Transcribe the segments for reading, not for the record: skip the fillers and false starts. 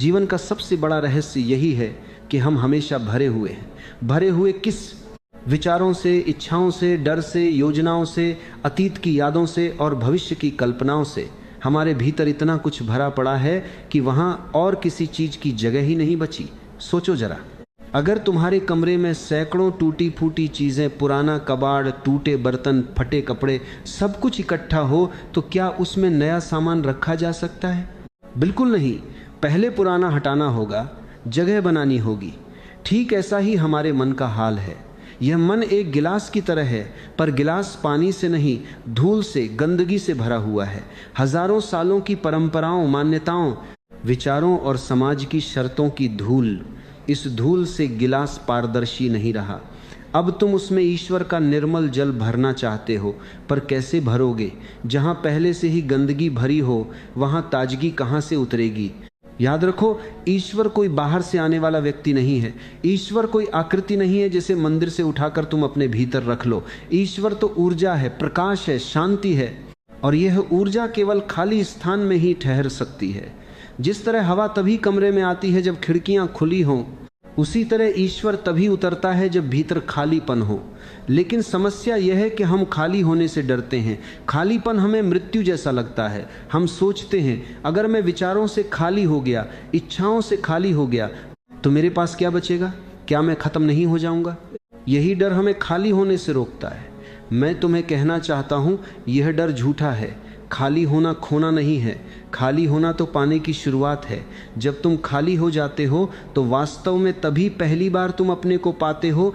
जीवन का सबसे बड़ा रहस्य यही है कि हम हमेशा भरे हुए हैं। भरे हुए किस? विचारों से, इच्छाओं से, डर से, योजनाओं से, अतीत की यादों से और भविष्य की कल्पनाओं से। हमारे भीतर इतना कुछ भरा पड़ा है कि वहाँ और किसी चीज़ की जगह ही नहीं बची। सोचो जरा, अगर तुम्हारे कमरे में सैकड़ों टूटी फूटी चीज़ें, पुराना कबाड़, टूटे बर्तन, फटे कपड़े, सब कुछ इकट्ठा हो तो क्या उसमें नया सामान रखा जा सकता है? बिल्कुल नहीं। पहले पुराना हटाना होगा, जगह बनानी होगी। ठीक ऐसा ही हमारे मन का हाल है। यह मन एक गिलास की तरह है, पर गिलास पानी से नहीं, धूल से, गंदगी से भरा हुआ है। हजारों सालों की परंपराओं, मान्यताओं, विचारों और समाज की शर्तों की धूल। इस धूल से गिलास पारदर्शी नहीं रहा। अब तुम उसमें ईश्वर का निर्मल जल भरना चाहते हो, पर कैसे भरोगे? जहाँ पहले से ही गंदगी भरी हो, वहाँ ताजगी कहाँ से उतरेगी? याद रखो, ईश्वर कोई बाहर से आने वाला व्यक्ति नहीं है। ईश्वर कोई आकृति नहीं है जिसे मंदिर से उठाकर तुम अपने भीतर रख लो। ईश्वर तो ऊर्जा है, प्रकाश है, शांति है, और यह ऊर्जा केवल खाली स्थान में ही ठहर सकती है। जिस तरह हवा तभी कमरे में आती है जब खिड़कियां खुली हों, उसी तरह ईश्वर तभी उतरता है जब भीतर खालीपन हो। लेकिन समस्या यह है कि हम खाली होने से डरते हैं। खालीपन हमें मृत्यु जैसा लगता है। हम सोचते हैं, अगर मैं विचारों से खाली हो गया, इच्छाओं से खाली हो गया, तो मेरे पास क्या बचेगा? क्या मैं खत्म नहीं हो जाऊंगा? यही डर हमें खाली होने से रोकता है। मैं तुम्हें कहना चाहता हूं, यह डर झूठा है। खाली होना खोना नहीं है। खाली होना तो पाने की शुरुआत है। जब तुम खाली हो जाते हो तो वास्तव में तभी पहली बार तुम अपने को पाते हो।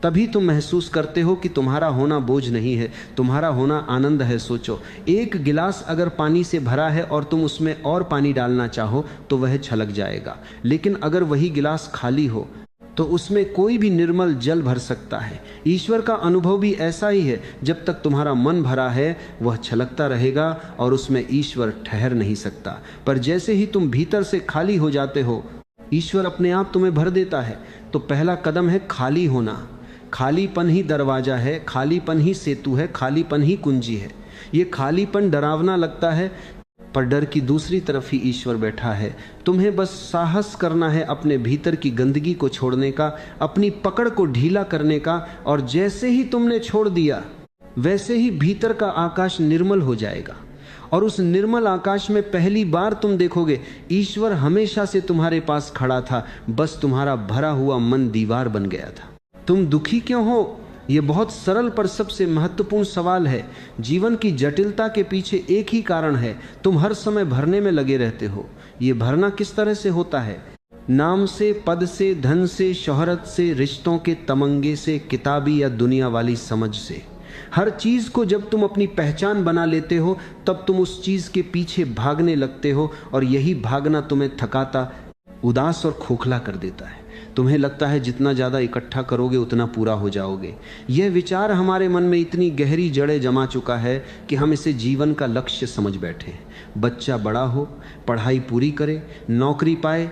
तभी तुम महसूस करते हो कि तुम्हारा होना बोझ नहीं है, तुम्हारा होना आनंद है। सोचो, एक गिलास अगर पानी से भरा है और तुम उसमें और पानी डालना चाहो तो वह छलक जाएगा। लेकिन अगर वही गिलास खाली हो तो उसमें कोई भी निर्मल जल भर सकता है। ईश्वर का अनुभव भी ऐसा ही है। जब तक तुम्हारा मन भरा है, वह छलकता रहेगा और उसमें ईश्वर ठहर नहीं सकता। पर जैसे ही तुम भीतर से खाली हो जाते हो, ईश्वर अपने आप तुम्हें भर देता है। तो पहला कदम है खाली होना। खालीपन ही दरवाजा है, खालीपन ही सेतु है, खालीपन ही कुंजी है। ये खालीपन डरावना लगता है, पर डर की दूसरी तरफ ही ईश्वर बैठा है। तुम्हें बस साहस करना है अपने भीतर की गंदगी को छोड़ने का, अपनी पकड़ को ढीला करने का, और जैसे ही तुमने छोड़ दिया, वैसे ही भीतर का आकाश निर्मल हो जाएगा। और उस निर्मल आकाश में पहली बार तुम देखोगे ईश्वर हमेशा से तुम्हारे पास खड़ा था, बस तुम्हारा भरा हुआ मन दीवार बन गया था। तुम दुखी क्यों हो? ये बहुत सरल पर सबसे महत्वपूर्ण सवाल है। जीवन की जटिलता के पीछे एक ही कारण है, तुम हर समय भरने में लगे रहते हो। ये भरना किस तरह से होता है? नाम से, पद से, धन से, शोहरत से, रिश्तों के तमंगे से, किताबी या दुनिया वाली समझ से। हर चीज़ को जब तुम अपनी पहचान बना लेते हो, तब तुम उस चीज़ के पीछे भागने लगते हो, और यही भागना तुम्हें थकाता, उदास और खोखला कर देता है। तुम्हें लगता है जितना ज़्यादा इकट्ठा करोगे उतना पूरा हो जाओगे। यह विचार हमारे मन में इतनी गहरी जड़ें जमा चुका है कि हम इसे जीवन का लक्ष्य समझ बैठे हैं। बच्चा बड़ा हो, पढ़ाई पूरी करे, नौकरी पाए,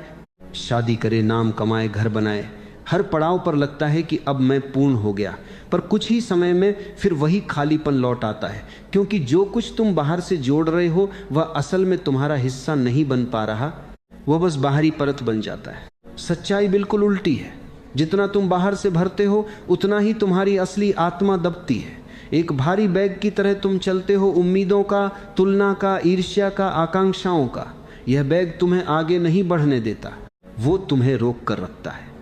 शादी करे, नाम कमाए, घर बनाए, हर पड़ाव पर लगता है कि अब मैं पूर्ण हो गया। पर कुछ ही समय में फिर वही खालीपन लौट आता है, क्योंकि जो कुछ तुम बाहर से जोड़ रहे हो वह असल में तुम्हारा हिस्सा नहीं बन पा रहा, वह बस बाहरी परत बन जाता है। सच्चाई बिल्कुल उल्टी है। जितना तुम बाहर से भरते हो उतना ही तुम्हारी असली आत्मा दबती है। एक भारी बैग की तरह तुम चलते हो, उम्मीदों का, तुलना का, ईर्ष्या का, आकांक्षाओं का। यह बैग तुम्हें आगे नहीं बढ़ने देता, वो तुम्हें रोक कर रखता है।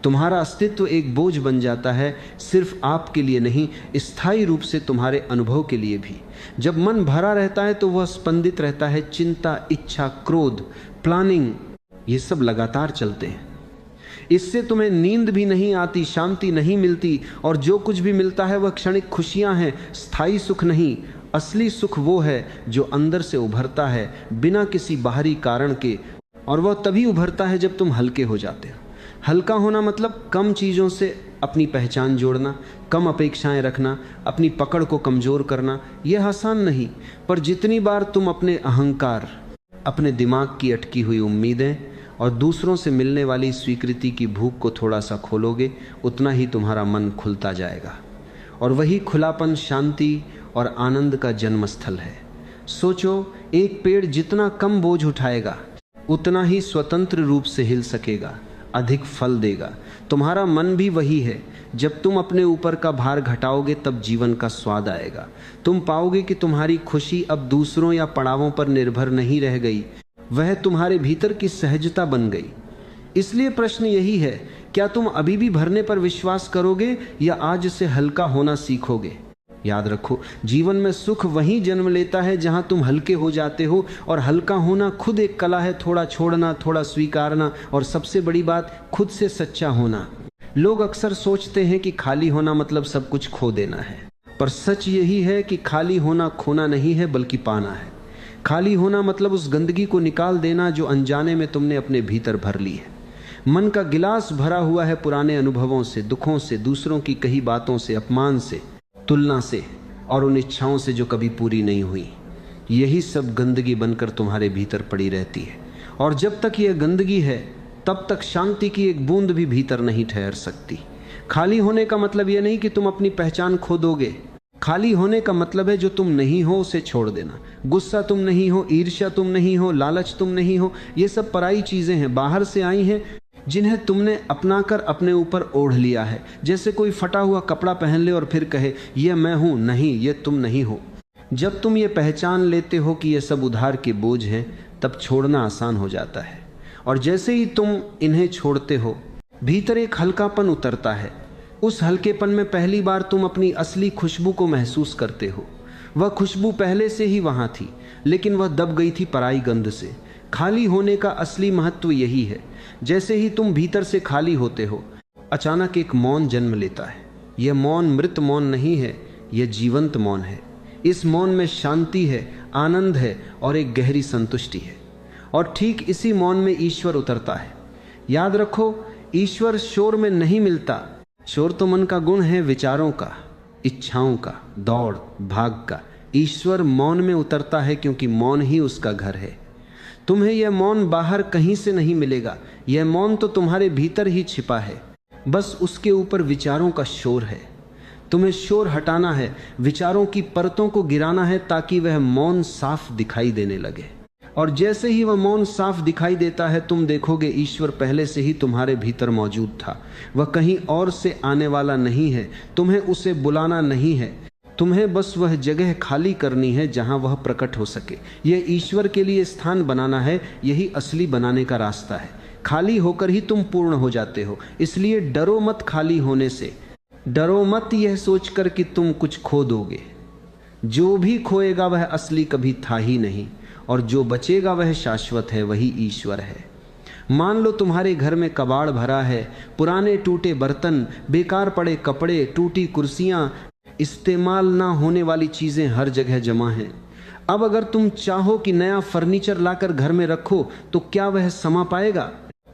तुम्हारा अस्तित्व एक बोझ बन जाता है, सिर्फ आपके लिए नहीं, स्थायी रूप से तुम्हारे अनुभव के लिए भी। जब मन भरा रहता है तो वह स्पंदित रहता है। चिंता, इच्छा, क्रोध, प्लानिंग, ये सब लगातार चलते हैं। इससे तुम्हें नींद भी नहीं आती, शांति नहीं मिलती, और जो कुछ भी मिलता है वह क्षणिक खुशियां हैं, स्थायी सुख नहीं। असली सुख वो है जो अंदर से उभरता है, बिना किसी बाहरी कारण के, और वह तभी उभरता है जब तुम हल्के हो जाते हो। हल्का होना मतलब कम चीज़ों से अपनी पहचान जोड़ना, कम अपेक्षाएं रखना, अपनी पकड़ को कमज़ोर करना। यह आसान नहीं, पर जितनी बार तुम अपने अहंकार, अपने दिमाग की अटकी हुई उम्मीदें और दूसरों से मिलने वाली स्वीकृति की भूख को थोड़ा सा खोलोगे, उतना ही तुम्हारा मन खुलता जाएगा। और वही खुलापन शांति और आनंद का जन्म स्थल है। सोचो, एक पेड़ जितना कम बोझ उठाएगा, उतना ही स्वतंत्र रूप से हिल सकेगा, अधिक फल देगा। तुम्हारा मन भी वही है। जब तुम अपने ऊपर का भार घटाओगे तब जीवन का स्वाद आएगा। तुम पाओगे कि तुम्हारी खुशी अब दूसरों या पड़ावों पर निर्भर नहीं रह गई, वह तुम्हारे भीतर की सहजता बन गई। इसलिए प्रश्न यही है, क्या तुम अभी भी भरने पर विश्वास करोगे या आज से हल्का होना सीखोगे? याद रखो, जीवन में सुख वहीं जन्म लेता है जहां तुम हल्के हो जाते हो, और हल्का होना खुद एक कला है। थोड़ा छोड़ना, थोड़ा स्वीकारना, और सबसे बड़ी बात, खुद से सच्चा होना। लोग अक्सर सोचते हैं कि खाली होना मतलब सब कुछ खो देना है, पर सच यही है कि खाली होना खोना नहीं है बल्कि पाना है। खाली होना मतलब उस गंदगी को निकाल देना जो अनजाने में तुमने अपने भीतर भर ली है। मन का गिलास भरा हुआ है पुराने अनुभवों से, दुखों से, दूसरों की कही बातों से, अपमान से, तुलना से, और उन इच्छाओं से जो कभी पूरी नहीं हुई। यही सब गंदगी बनकर तुम्हारे भीतर पड़ी रहती है, और जब तक यह गंदगी है तब तक शांति की एक बूंद भी भीतर नहीं ठहर सकती। खाली होने का मतलब यह नहीं कि तुम अपनी पहचान खो दोगे। खाली होने का मतलब है जो तुम नहीं हो उसे छोड़ देना। गुस्सा तुम नहीं हो, ईर्ष्या तुम नहीं हो, लालच तुम नहीं हो। ये सब पराई चीजें हैं, बाहर से आई हैं, जिन्हें तुमने अपनाकर अपने ऊपर ओढ़ लिया है। जैसे कोई फटा हुआ कपड़ा पहन ले और फिर कहे ये मैं हूं। नहीं, ये तुम नहीं हो। जब तुम ये पहचान लेते हो कि ये सब उधार के बोझ हैं, तब छोड़ना आसान हो जाता है। और जैसे ही तुम इन्हें छोड़ते हो, भीतर एक हल्कापन उतरता है। उस हल्केपन में पहली बार तुम अपनी असली खुशबू को महसूस करते हो। वह खुशबू पहले से ही वहां थी, लेकिन वह दब गई थी पराई गंध से। खाली होने का असली महत्व यही है। जैसे ही तुम भीतर से खाली होते हो, अचानक एक मौन जन्म लेता है। यह मौन मृत मौन नहीं है, यह जीवंत मौन है। इस मौन में शांति है, आनंद है और एक गहरी संतुष्टि है। और ठीक इसी मौन में ईश्वर उतरता है। याद रखो, ईश्वर शोर में नहीं मिलता। शोर तो मन का गुण है, विचारों का, इच्छाओं का, दौड़ भाग का। ईश्वर मौन में उतरता है, क्योंकि मौन ही उसका घर है। तुम्हें यह मौन बाहर कहीं से नहीं मिलेगा। यह मौन तो तुम्हारे भीतर ही छिपा है, बस उसके ऊपर विचारों का शोर है। तुम्हें शोर हटाना है, विचारों की परतों को गिराना है, ताकि वह मौन साफ दिखाई देने लगे। और जैसे ही वह मौन साफ दिखाई देता है, तुम देखोगे ईश्वर पहले से ही तुम्हारे भीतर मौजूद था। वह कहीं और से आने वाला नहीं है, तुम्हें उसे बुलाना नहीं है। तुम्हें बस वह जगह खाली करनी है जहां वह प्रकट हो सके। यह ईश्वर के लिए स्थान बनाना है, यही असली बनाने का रास्ता है। खाली होकर ही तुम पूर्ण हो जाते हो। इसलिए डरो मत खाली होने से। डरो मत यह सोचकर कि तुम कुछ खो दोगे। जो भी खोएगा वह असली कभी था ही नहीं, और जो बचेगा वह शाश्वत है, वही ईश्वर है। मान लो तुम्हारे घर में कबाड़ भरा है, पुराने टूटे बर्तन, बेकार पड़े कपड़े, टूटी कुर्सियां, इस्तेमाल ना होने वाली चीजें हर जगह जमा हैं। अब अगर तुम चाहो कि नया फर्नीचर लाकर घर में रखो, तो क्या वह समा पाएगा?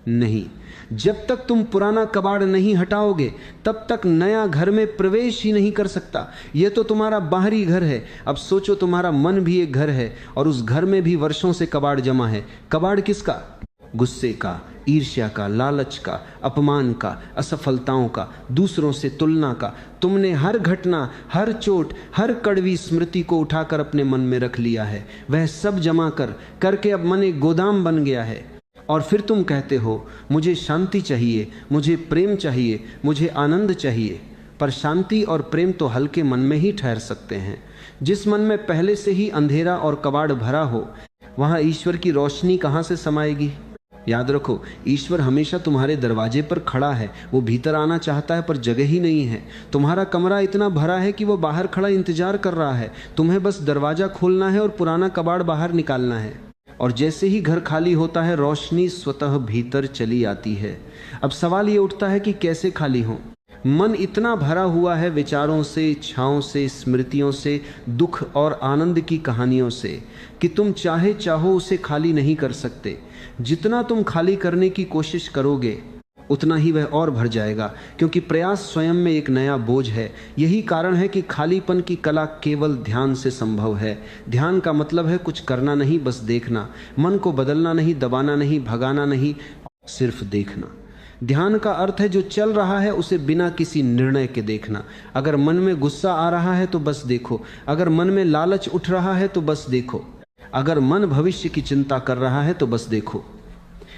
नहीं। जब तक तुम पुराना कबाड़ नहीं हटाओगे, तब तक नया घर में प्रवेश ही नहीं कर सकता। यह तो तुम्हारा बाहरी घर है। अब सोचो, तुम्हारा मन भी एक घर है, और उस घर में भी वर्षों से कबाड़ जमा है। कबाड़ किसका? गुस्से का, ईर्ष्या का, लालच का, अपमान का, असफलताओं का, दूसरों से तुलना का। तुमने हर घटना, हर चोट, हर कड़वी स्मृति को उठाकर अपने मन में रख लिया है। वह सब जमा करके अब मन एक गोदाम बन गया है। और फिर तुम कहते हो, मुझे शांति चाहिए, मुझे प्रेम चाहिए, मुझे आनंद चाहिए। पर शांति और प्रेम तो हल्के मन में ही ठहर सकते हैं। जिस मन में पहले से ही अंधेरा और कबाड़ भरा हो, वहां ईश्वर की रोशनी कहां से समाएगी? याद रखो, ईश्वर हमेशा तुम्हारे दरवाजे पर खड़ा है। वो भीतर आना चाहता है, पर जगह ही नहीं है। तुम्हारा कमरा इतना भरा है कि वो बाहर खड़ा इंतजार कर रहा है। तुम्हें बस दरवाजा खोलना है और पुराना कबाड़ बाहर निकालना है। और जैसे ही घर खाली होता है, रोशनी स्वतः भीतर चली आती है। अब सवाल ये उठता है कि कैसे खाली हो? मन इतना भरा हुआ है विचारों से, इच्छाओं से, स्मृतियों से, दुख और आनंद की कहानियों से, कि तुम चाहो उसे खाली नहीं कर सकते। जितना तुम खाली करने की कोशिश करोगे, उतना ही वह और भर जाएगा, क्योंकि प्रयास स्वयं में एक नया बोझ है। यही कारण है कि खालीपन की कला केवल ध्यान से संभव है। ध्यान का मतलब है कुछ करना नहीं, बस देखना। मन को बदलना नहीं, दबाना नहीं, भगाना नहीं, सिर्फ देखना। ध्यान का अर्थ है जो चल रहा है उसे बिना किसी निर्णय के देखना। अगर मन में गुस्सा आ रहा है तो बस देखो। अगर मन में लालच उठ रहा है तो बस देखो। अगर मन भविष्य की चिंता कर रहा है तो बस देखो।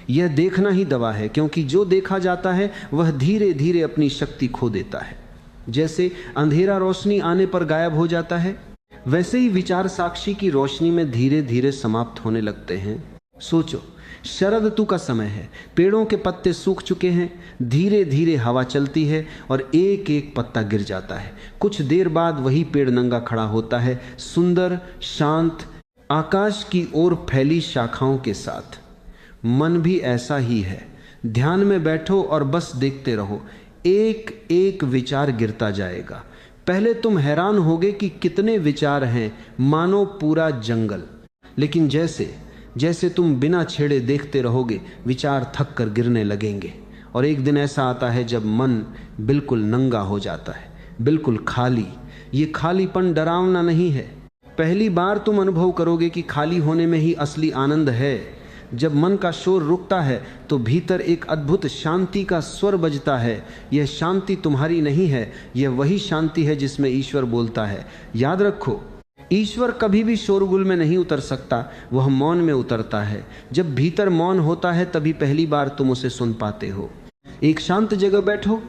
यह देखना ही दवा है, क्योंकि जो देखा जाता है वह धीरे धीरे अपनी शक्ति खो देता है। जैसे अंधेरा रोशनी आने पर गायब हो जाता है, वैसे ही विचार साक्षी की रोशनी में धीरे धीरे समाप्त होने लगते हैं। सोचो, शरद ऋतु का समय है, पेड़ों के पत्ते सूख चुके हैं, धीरे धीरे हवा चलती है और एक एक पत्ता गिर जाता है। कुछ देर बाद वही पेड़ नंगा खड़ा होता है, सुंदर, शांत, आकाश की ओर फैली शाखाओं के साथ। मन भी ऐसा ही है। ध्यान में बैठो और बस देखते रहो, एक एक विचार गिरता जाएगा। पहले तुम हैरान होगे कि कितने विचार हैं, मानो पूरा जंगल। लेकिन जैसे जैसे तुम बिना छेड़े देखते रहोगे, विचार थक कर गिरने लगेंगे। और एक दिन ऐसा आता है जब मन बिल्कुल नंगा हो जाता है, बिल्कुल खाली। ये खालीपन डरावना नहीं है। पहली बार तुम अनुभव करोगे कि खाली होने में ही असली आनंद है। जब मन का शोर रुकता है तो भीतर एक अद्भुत शांति का स्वर बजता है। यह शांति तुम्हारी नहीं है, यह वही शांति है जिसमें ईश्वर बोलता है। याद रखो, ईश्वर कभी भी शोरगुल में नहीं उतर सकता, वह मौन में उतरता है। जब भीतर मौन होता है तभी पहली बार तुम उसे सुन पाते हो। एक शांत जगह बैठो,